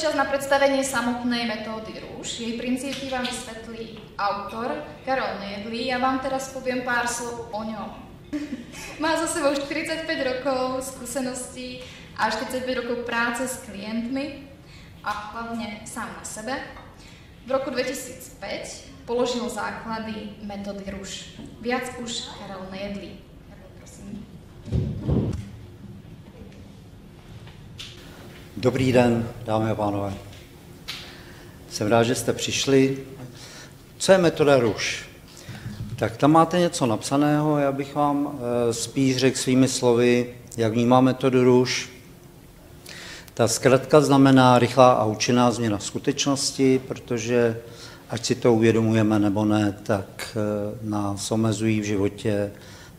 čas na predstavenie samotnej metódy rúž. Jej princípy vám vysvetlí autor Karol Nejedlý. Ja vám teraz poviem pár slov o ňom. Má za sebou 45 rokov skúseností a 45 rokov práce s klientmi a hlavne sám na sebe. V roku 2005 položil základy metódy rúž. Viac už Karol Nejedlý. Prosím. Dobrý den, dámy a pánové. Jsem rád, že jste přišli. Co je metoda růž? Tak tam máte něco napsaného, já bych vám spíš řekl svými slovy, jak vnímám metodu růž. Ta zkratka znamená rychlá a účinná změna skutečnosti, protože ať si to uvědomujeme nebo ne, tak nás omezují v životě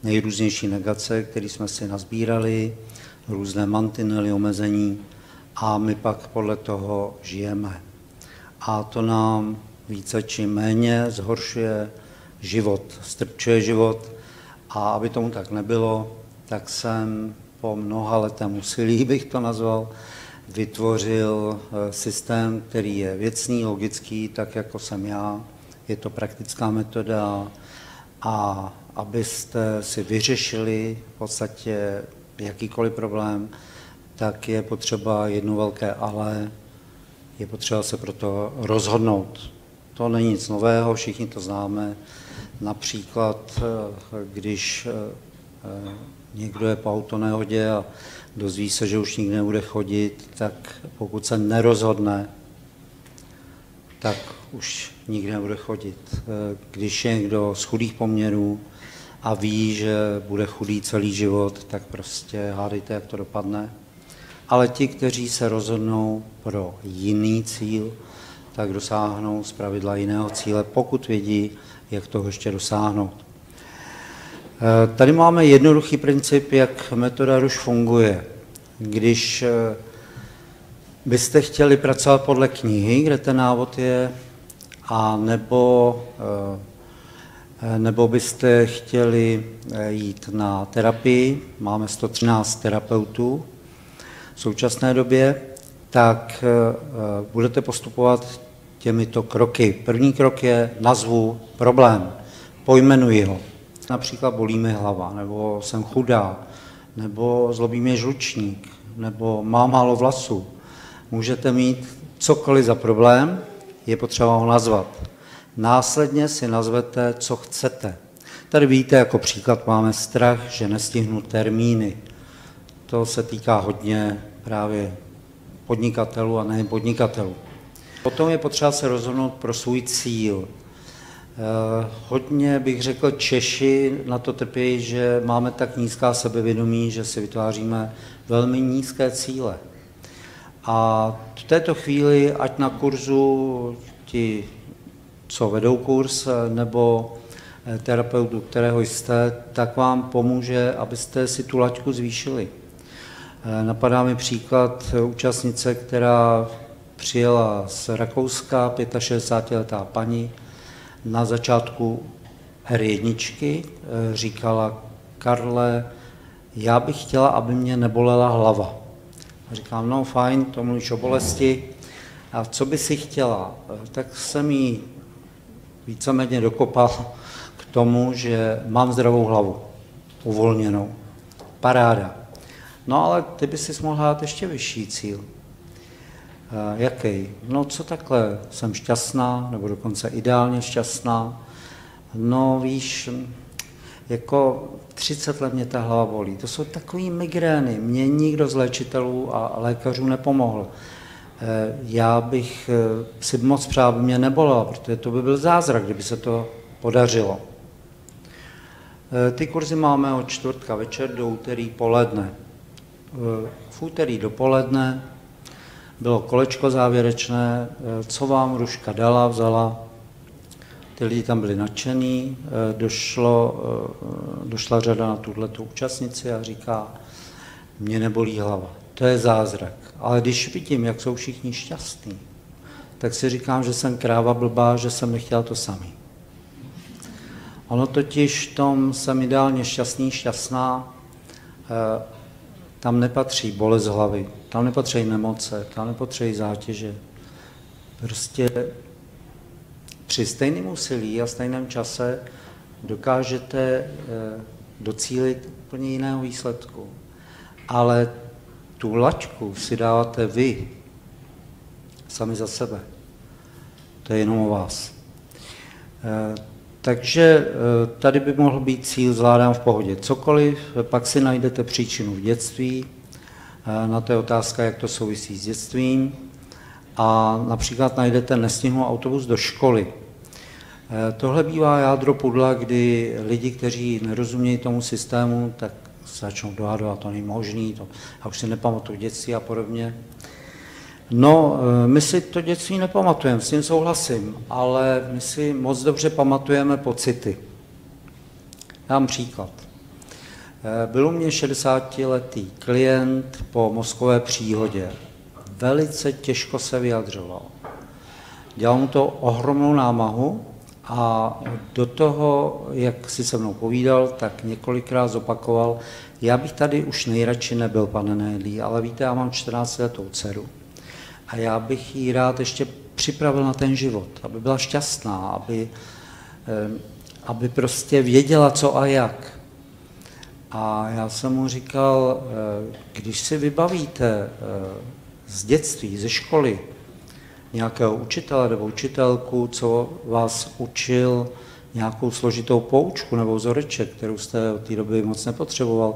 nejrůznější negace, které jsme si nazbírali, různé mantinely, omezení, a my pak podle toho žijeme. A to nám více či méně zhoršuje život, strpčuje život. A aby tomu tak nebylo, tak jsem po mnohaletém úsilí, bych to nazval, vytvořil systém, který je věcný, logický, tak jako jsem já. Je to praktická metoda a abyste si vyřešili v podstatě jakýkoliv problém, tak je potřeba jedno velké ale, je potřeba se proto rozhodnout. To není nic nového, všichni to známe. Například, když někdo je po autonehodě a dozví se, že už nikdy nebude chodit, tak pokud se nerozhodne, tak už nikdy nebude chodit. Když je někdo z chudých poměrů a ví, že bude chudý celý život, tak prostě hádejte, jak to dopadne. Ale ti, kteří se rozhodnou pro jiný cíl, tak dosáhnou zpravidla jiného cíle, pokud vědí, jak toho ještě dosáhnout. Tady máme jednoduchý princip, jak metoda růž funguje. Když byste chtěli pracovat podle knihy, kde ten návod je, a nebo byste chtěli jít na terapii, máme 113 terapeutů v současné době, tak budete postupovat těmito kroky. První krok je nazvu problém, pojmenuji ho. Například bolí mi hlava, nebo jsem chudá, nebo zlobí mě žlučník, nebo mám málo vlasů. Můžete mít cokoliv za problém, je potřeba ho nazvat. Následně si nazvete, co chcete. Tady vidíte, jako příklad máme strach, že nestihnu termíny. To se týká hodně právě podnikatelů a nejen podnikatelů. Potom je potřeba se rozhodnout pro svůj cíl. Hodně bych řekl, Češi na to trpí, že máme tak nízká sebevědomí, že si vytváříme velmi nízké cíle. A v této chvíli, ať na kurzu ti, co vedou kurz, nebo terapeutu, kterého jste, tak vám pomůže, abyste si tu laťku zvýšili. Napadá mi příklad účastnice, která přijela z Rakouska, 65letá paní, na začátku R1 říkala: Karle, já bych chtěla, aby mě nebolela hlava. A říkám, no fajn, to mluvíš o bolesti. A co by si chtěla? Tak jsem jí víceméně dokopal k tomu, že mám zdravou hlavu, uvolněnou. Paráda. No ale ty by si mohl dát ještě vyšší cíl. Jaký? No co takhle? Jsem šťastná, nebo dokonce ideálně šťastná. No víš, jako 30 let mě ta hlava bolí. To jsou takové migrény. Mně nikdo z léčitelů a lékařů nepomohl. Já bych si moc přál, aby mě nebolelo, protože to by byl zázrak, kdyby se to podařilo. Ty kurzy máme od čtvrtka večer do úterý poledne. V úterý dopoledne bylo kolečko závěrečné, co vám Ruška dala, vzala. Ty lidi tam byli nadšený, došla řada na tuhletu účastnici a říká, mě nebolí hlava. To je zázrak. Ale když vidím, jak jsou všichni šťastní, tak si říkám, že jsem kráva blbá, že jsem nechtěla to samý. Ono totiž v tom jsem ideálně šťastný, šťastná, tam nepatří bolest hlavy, tam nepatří nemoce, tam nepatří zátěže. Prostě při stejném úsilí a stejném čase dokážete docílit úplně jiného výsledku. Ale tu laťku si dáváte vy, sami za sebe. To je jenom o vás. Takže tady by mohl být cíl zvládám v pohodě cokoliv, pak si najdete příčinu v dětství, na to je otázka, jak to souvisí s dětstvím, a například najdete nestihnul autobus do školy. Tohle bývá jádro pudla, kdy lidi, kteří nerozumějí tomu systému, tak začnou dohadovat, to není možný, to, já už si nepamatuju dětství a podobně. No, my si to dětství nepamatujeme, s tím souhlasím, ale my si moc dobře pamatujeme pocity. Dám příklad. Byl u mě 60letý klient po mozkové příhodě. Velice těžko se vyjadřoval. Dělal mu to ohromnou námahu a do toho, jak si se mnou povídal, tak několikrát zopakoval, já bych tady už nejradši nebyl, pane Nejedlý, ale víte, já mám 14letou dceru. A já bych jí rád ještě připravil na ten život, aby byla šťastná, aby prostě věděla, co a jak. A já jsem mu říkal, když si vybavíte z dětství, ze školy, nějakého učitele nebo učitelku, co vás učil nějakou složitou poučku nebo vzoreček, kterou jste od té doby moc nepotřeboval,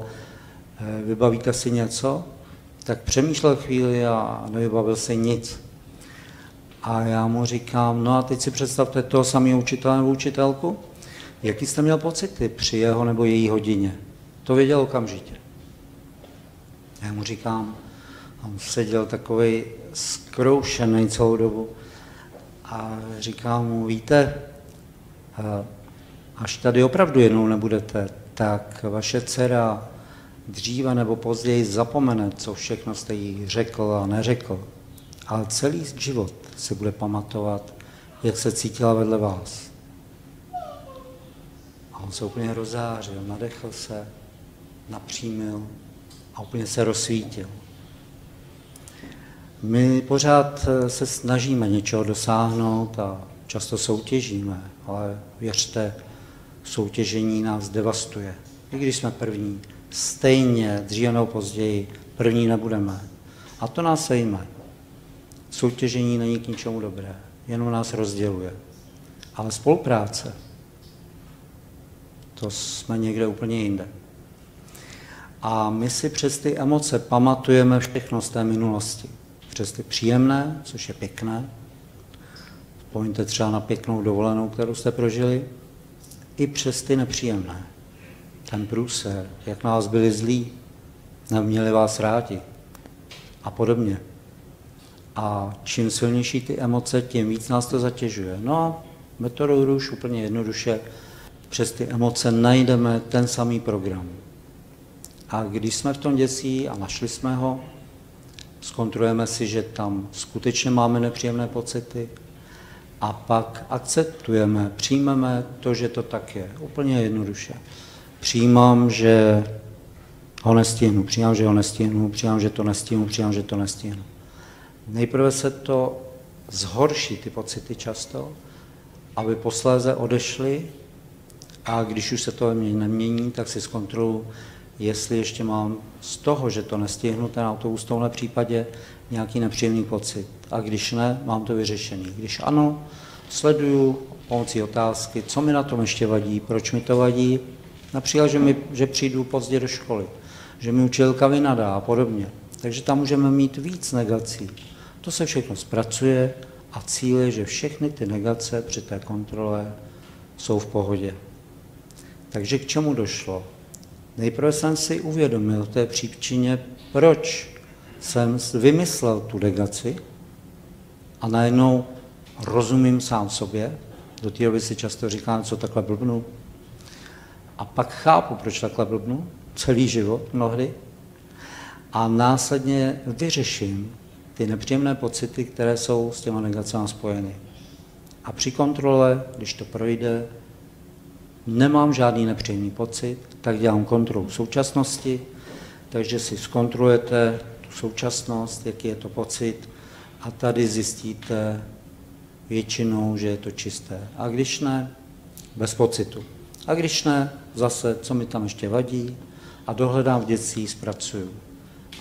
vybavíte si něco? Tak přemýšlel chvíli a nevybavil se nic. A já mu říkám, no a teď si představte toho samého učitele nebo učitelku, jaký jste měl pocity při jeho nebo její hodině. To věděl okamžitě. Já mu říkám, on seděl takovej zkroušený celou dobu a říkám mu, víte, až tady opravdu jednou nebudete, tak vaše dcera dříve nebo později zapomene, co všechno jste jí řekl a neřekl. Ale celý život si bude pamatovat, jak se cítila vedle vás. A on se úplně rozářil, nadechl se, napřímil a úplně se rozsvítil. My pořád se snažíme něčeho dosáhnout a často soutěžíme, ale věřte, soutěžení nás devastuje. I když jsme první, stejně, dříve nebo později, první nebudeme. A to nás sejme. Soutěžení není k ničemu dobré, jenom nás rozděluje. Ale spolupráce, to jsme někde úplně jinde. A my si přes ty emoce pamatujeme všechno z té minulosti. Přes ty příjemné, což je pěkné, vzpomeňte třeba na pěknou dovolenou, kterou jste prožili, i přes ty nepříjemné. Ten průser, jak na vás byli zlí, neměli vás rádi a podobně. A čím silnější ty emoce, tím víc nás to zatěžuje. No a metodou růž úplně jednoduše přes ty emoce najdeme ten samý program. A když jsme v tom dětství a našli jsme ho, zkontrolujeme si, že tam skutečně máme nepříjemné pocity a pak akceptujeme, přijmeme to, že to tak je. Úplně jednoduše. Přijímám, že ho nestihnu, přijímám, že ho nestihnu, přijímám, že to nestihnu, přijímám, že to nestihnu. Nejprve se to zhorší, ty pocity často, aby posléze odešly a když už se to nemění, tak si zkontroluji, jestli ještě mám z toho, že to nestihnu, ten autobus v tomhle případě nějaký nepříjemný pocit. A když ne, mám to vyřešený. Když ano, sleduju pomocí otázky, co mi na tom ještě vadí, proč mi to vadí. Například, že přijdu pozdě do školy, že mi učitelka vynadá a podobně. Takže tam můžeme mít víc negací. To se všechno zpracuje a cíl je, že všechny ty negace při té kontrole jsou v pohodě. Takže k čemu došlo? Nejprve jsem si uvědomil v té příčině, proč jsem vymyslel tu negaci a najednou rozumím sám sobě. Do té doby si často říkám, co takhle blbnu. A pak chápu, proč takhle blbnu, celý život mnohdy. A následně vyřeším ty nepříjemné pocity, které jsou s těma negacemi spojeny. A při kontrole, když to projde, nemám žádný nepříjemný pocit, tak dělám kontrolu současnosti, takže si zkontrolujete tu současnost, jaký je to pocit a tady zjistíte většinou, že je to čisté. A když ne, bez pocitu. A když ne, zase, co mi tam ještě vadí a dohledám v dětství, zpracuju.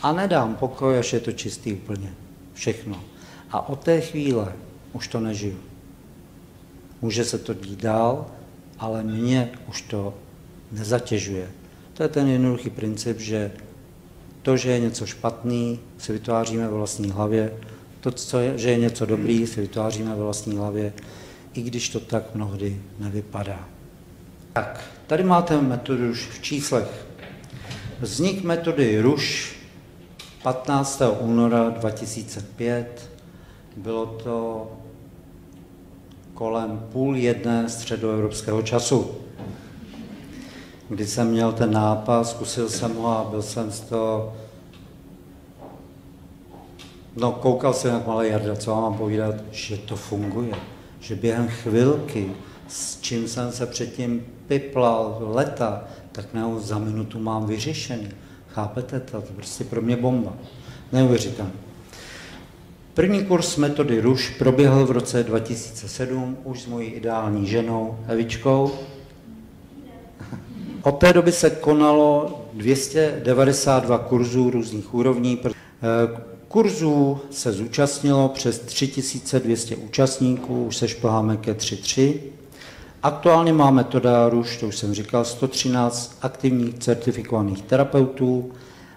A nedám pokoj, až je to čistý úplně. Všechno. A od té chvíle už to nežiju. Může se to dít dál, ale mě už to nezatěžuje. To je ten jednoduchý princip, že to, že je něco špatný, si vytváříme ve vlastní hlavě, to, že je něco dobrý, si vytváříme ve vlastní hlavě, i když to tak mnohdy nevypadá. Tak, tady máte metodu RUŠ v číslech. Vznik metody RUŠ 15. února 2005, bylo to kolem 12:30 středoevropského času, kdy jsem měl ten nápad, zkusil jsem ho a byl jsem z toho, koukal jsem jak malý Jarda, co vám mám povídat, že to funguje, že během chvilky, s čím jsem se předtím piplal leta, tak najednou za minutu mám vyřešený. Chápete? To je prostě pro mě bomba. Neuvěřitelné. První kurz metody RUŠ proběhl v roce 2007 už s mojí ideální ženou Evičkou. Od té doby se konalo 292 kurzů různých úrovní. Kurzů se zúčastnilo přes 3200 účastníků, už se šplháme ke 3.3. Aktuálně má metoda RUŠ, to už jsem říkal, 113 aktivních certifikovaných terapeutů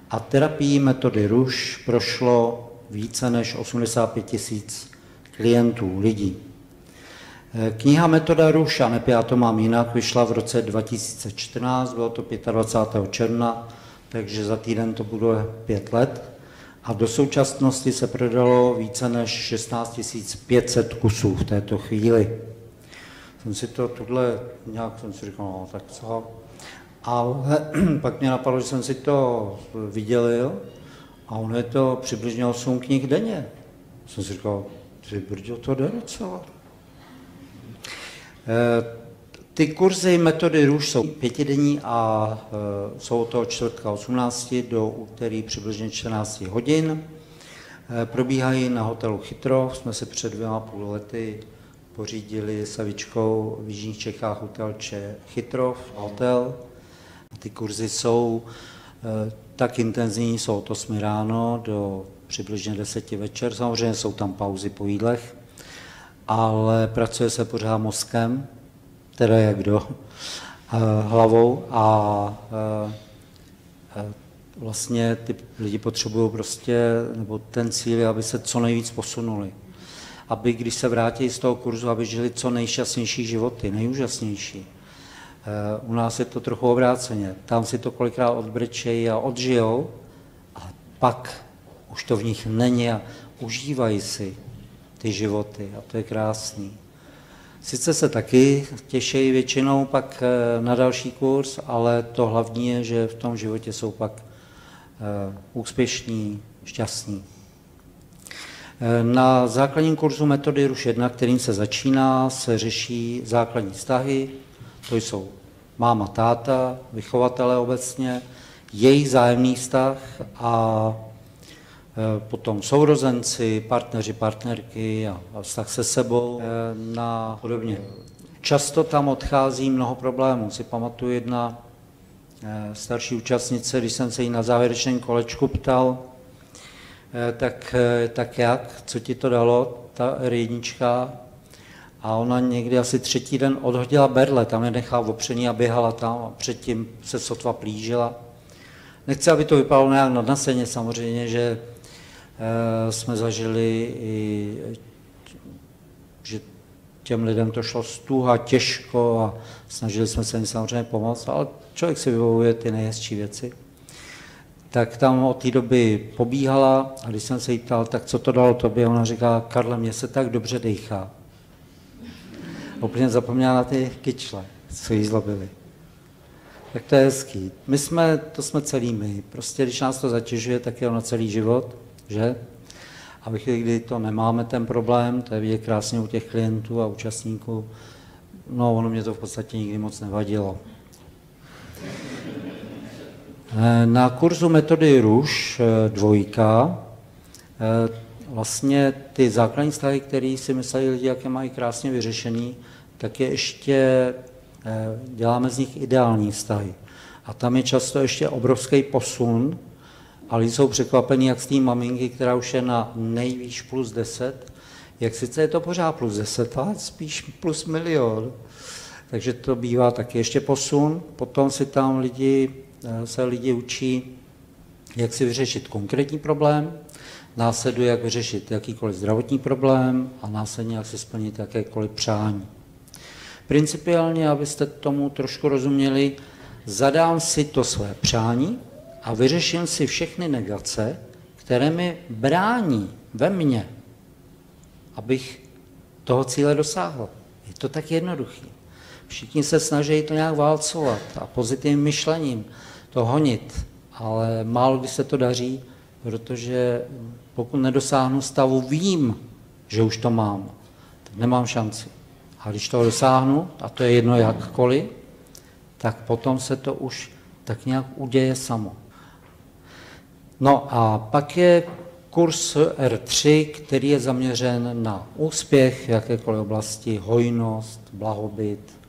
a terapii metody RUŠ prošlo více než 85 000 klientů, lidí. Kniha Metoda RUŠ, a neb já to mám jinak, vyšla v roce 2014, bylo to 25. června, takže za týden to bude 5 let. A do současnosti se prodalo více než 16 500 kusů v této chvíli. Jsem si to nějak jsem si říkal, no tak co? Ale pak mě napadlo, že jsem si to vydělil a ono je to přibližně 8 knih denně. Jsem si říkal, ty brďo, to jde docela. Ty kurzy metody RUŠ jsou 5denní a jsou to od čtvrtka 18 do úterý přibližně 14 hodin. Probíhají na hotelu Chytrov, jsme si před 2,5 lety pořídili s Evičkou v Jižních Čechách hotel Chytrov, hotel. Ty kurzy jsou tak intenzivní, jsou od 8 ráno do přibližně 10 večer, samozřejmě jsou tam pauzy po jídlech, ale pracuje se pořád mozkem, teda jak kdo, hlavou a vlastně ty lidi potřebují prostě, nebo ten cíl je, aby se co nejvíc posunuli. Aby když se vrátí z toho kurzu, aby žili co nejšťastnější životy, nejúžasnější. U nás je to trochu obráceně. Tam si to kolikrát odbrečejí a odžijou, a pak už to v nich není a užívají si ty životy a to je krásný. Sice se taky těší většinou pak na další kurz, ale to hlavní je, že v tom životě jsou pak úspěšní, šťastní. Na základním kurzu metody RUŠ 1, kterým se začíná, se řeší základní vztahy, to jsou máma, táta, vychovatelé obecně, jejich vzájemný vztah a potom sourozenci, partneři, partnerky a vztah se sebou a podobně. Často tam odchází mnoho problémů. Si pamatuju jedna starší účastnice, když jsem se jí na závěrečném kolečku ptal, tak jak, co ti to dalo, ta R1, a ona někdy asi 3. den odhodila berle, tam je nechala opřený a běhala tam a předtím se sotva plížila. Nechci, aby to vypadalo nějak nadneseně, samozřejmě, že jsme zažili, že těm lidem to šlo stuha, těžko a snažili jsme se jim samozřejmě pomoct, ale člověk si vybavuje ty nejhezčí věci. Tak tam od té doby pobíhala a když jsem se jí ptal, tak co to dalo tobě, ona říká, Karle, mně se tak dobře dejchá. Úplně zapomněla na ty kyčle, co jí zlobili. Tak to je hezký. To jsme celý my. Prostě když nás to zatěžuje, tak je ono celý život, že? A ve chvíli, kdy to nemáme ten problém, to je vidět krásně u těch klientů a účastníků, no ono mě to v podstatě nikdy moc nevadilo. Na kurzu metody RUŠ 2 vlastně ty základní vztahy, které si mysleli lidi, jak je mají krásně vyřešený, tak je ještě děláme z nich ideální vztahy. A tam je často ještě obrovský posun, ale jsou překvapení, jak z té maminky, která už je na nejvýš plus 10, jak sice je to pořád plus 10, ale spíš plus 1 000 000. Takže to bývá taky ještě posun. Potom si tam se lidi učí, jak si vyřešit konkrétní problém, následuje, jak vyřešit jakýkoliv zdravotní problém a následně, jak si splnit jakékoliv přání. Principiálně, abyste tomu trošku rozuměli, zadám si to své přání a vyřeším si všechny negace, které mi brání ve mně, abych toho cíle dosáhl. Je to tak jednoduché. Všichni se snaží to nějak válcovat a pozitivním myšlením to honit, ale málo kdy se to daří, protože pokud nedosáhnu stavu, vím, že už to mám, tak nemám šanci. A když toho dosáhnu, a to je jedno jakkoliv, tak potom se to už tak nějak uděje samo. No a pak je kurz R3, který je zaměřen na úspěch v jakékoliv oblasti, hojnost, blahobyt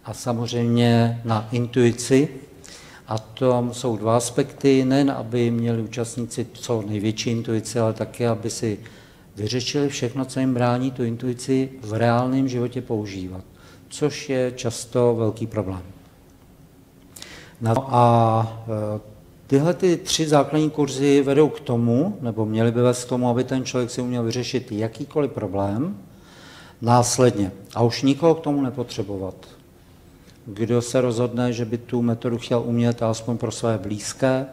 a samozřejmě na intuici. A tom jsou 2 aspekty, nejen aby měli účastníci co největší intuici, ale také, aby si vyřešili všechno, co jim brání tu intuici v reálném životě používat, což je často velký problém. No a tyhle 3 základní kurzy vedou k tomu, nebo měly by vést k tomu, aby ten člověk si uměl vyřešit jakýkoliv problém následně a už nikoho k tomu nepotřebovat. Kdo se rozhodne, že by tu metodu chtěl umět alespoň pro své blízké,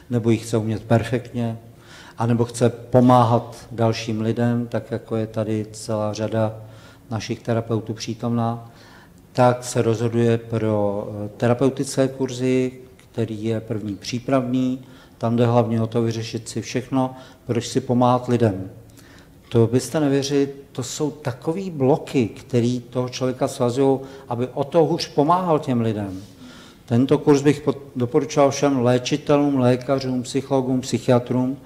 nebo ji chce umět perfektně, anebo chce pomáhat dalším lidem, tak jako je tady celá řada našich terapeutů přítomná, tak se rozhoduje pro terapeutické kurzy, který je první přípravný, tam jde hlavně o to vyřešit si všechno, proč si pomáhat lidem. To byste nevěřili, to jsou takový bloky, který toho člověka svazují, aby o to hůř pomáhal těm lidem. Tento kurz bych doporučoval všem léčitelům, lékařům, psychologům, psychiatrům,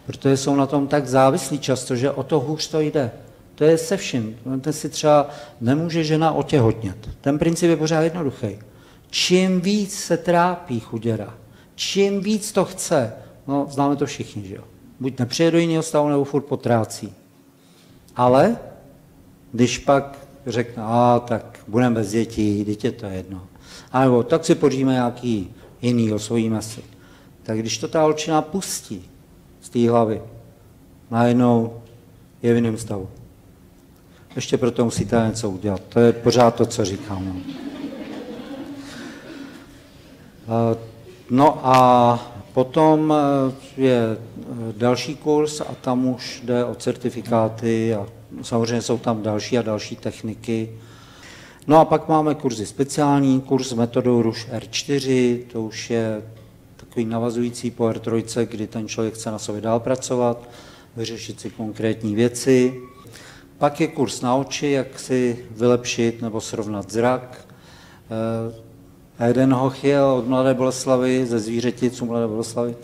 protože jsou na tom tak závislí často, že o to hůř to jde. To je se vším. Ten si třeba nemůže žena otěhotnět. Ten princip je pořád jednoduchý. Čím víc se trápí chuděra, čím víc to chce, no známe to všichni, že jo. Buď nepřijde do jiného stavu, nebo furt potrácí. Ale když pak řekne, tak budeme bez dětí, dítě to je jedno. A nebo tak si pořídíme nějaký jiný, osvojíme si. Tak když to ta holčina pustí z té hlavy, najednou je v jiném stavu. Ještě proto musíte něco udělat. To je pořád to, co říkám. No. No a potom je další kurz a tam už jde o certifikáty a samozřejmě jsou tam další a další techniky. No a pak máme kurzy speciální, kurz s metodou RUŠ R4, to už je takový navazující po R3, kdy ten člověk chce na sobě dál pracovat, vyřešit si konkrétní věci. Pak je kurz na oči, jak si vylepšit nebo srovnat zrak. Jeden hoch jel od Mladé Boleslavi, ze Zvířetic u Mladé Boleslavy.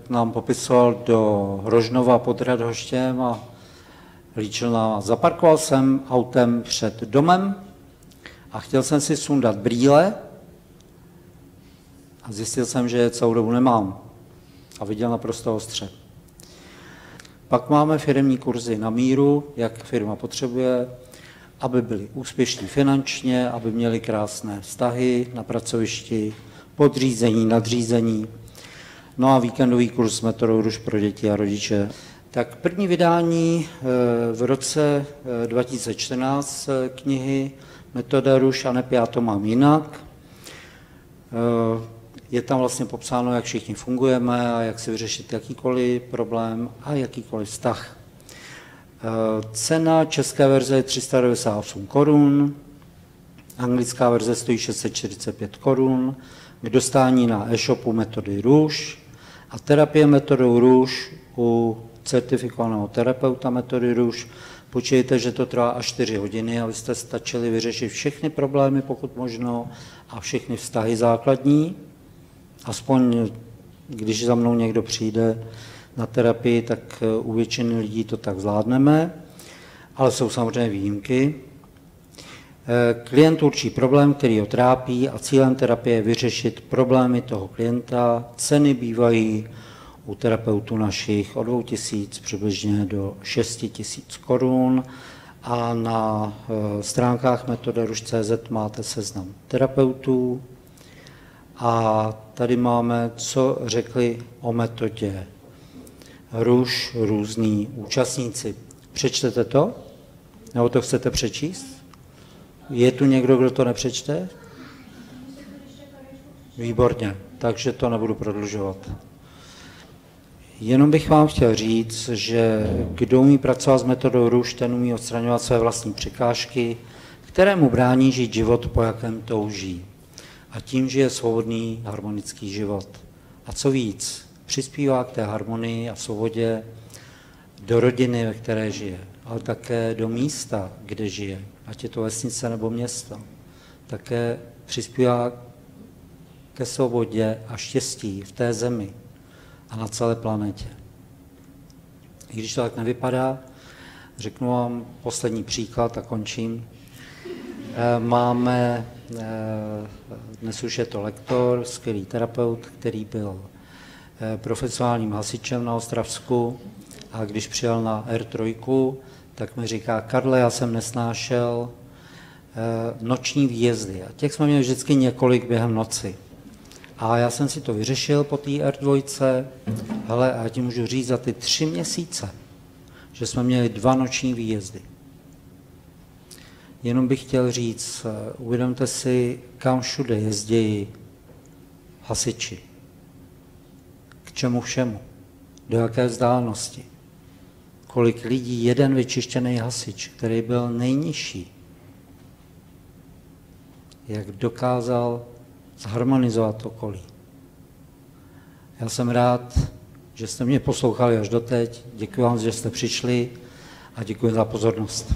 Nám popisoval do Rožnova pod Radhoštěm a líčil nám. Zaparkoval jsem autem před domem a chtěl jsem si sundat brýle a zjistil jsem, že je celou dobu nemám. A viděl naprosto ostře. Pak máme firemní kurzy na míru, jak firma potřebuje, aby byli úspěšní finančně, aby měli krásné vztahy na pracovišti, podřízení, nadřízení. No a víkendový kurz s metodou RUŠ pro děti a rodiče. Tak první vydání v roce 2014 knihy Metoda RUŠ a neb já to mám jinak. Je tam vlastně popsáno, jak všichni fungujeme a jak si vyřešit jakýkoliv problém a jakýkoliv vztah. Cena české verze je 398 korun, anglická verze stojí 645 korun, k dostání na e-shopu metody RUŠ a terapie metodou RUŠ u certifikovaného terapeuta metody RUŠ. Počítejte, že to trvá až 4 hodiny, abyste stačili vyřešit všechny problémy, pokud možno, a všechny vztahy základní. Aspoň když za mnou někdo přijde na terapii, tak u většiny lidí to tak zvládneme, ale jsou samozřejmě výjimky. Klient určí problém, který ho trápí a cílem terapie je vyřešit problémy toho klienta. Ceny bývají u terapeutů našich od 2 000 přibližně do 6 000 korun a na stránkách metodaruš.cz máte seznam terapeutů a tady máme, co řekli o metodě Ruš různí účastníci. Přečtete to? Nebo to chcete přečíst? Je tu někdo, kdo to nepřečte? Výborně, takže to nebudu prodlužovat. Jenom bych vám chtěl říct, že kdo umí pracovat s metodou Ruš, ten umí odstraňovat své vlastní překážky, které mu brání žít život, po jakém touží. A tím žije svobodný, harmonický život. A co víc, přispívá k té harmonii a svobodě do rodiny, ve které žije, ale také do místa, kde žije, ať je to vesnice nebo město. Také přispívá ke svobodě a štěstí v té zemi a na celé planetě. I když to tak nevypadá, řeknu vám poslední příklad a končím. Máme, dnes už je to lektor, skvělý terapeut, který byl profesionálním hasičem na Ostravsku a když přijel na R3, tak mi říká: Karle, já jsem nesnášel noční výjezdy. A těch jsme měli vždycky několik během noci. A já jsem si to vyřešil po té R2, hele, a já ti můžu říct za ty 3 měsíce, že jsme měli 2 noční výjezdy. Jenom bych chtěl říct, uvědomte si, kam všude jezdí hasiči. K čemu všemu? Do jaké vzdálenosti? Kolik lidí jeden vyčištěný hasič, který byl nejnižší, jak dokázal zharmonizovat okolí. Já jsem rád, že jste mě poslouchali až doteď. Děkuji vám, že jste přišli a děkuji za pozornost.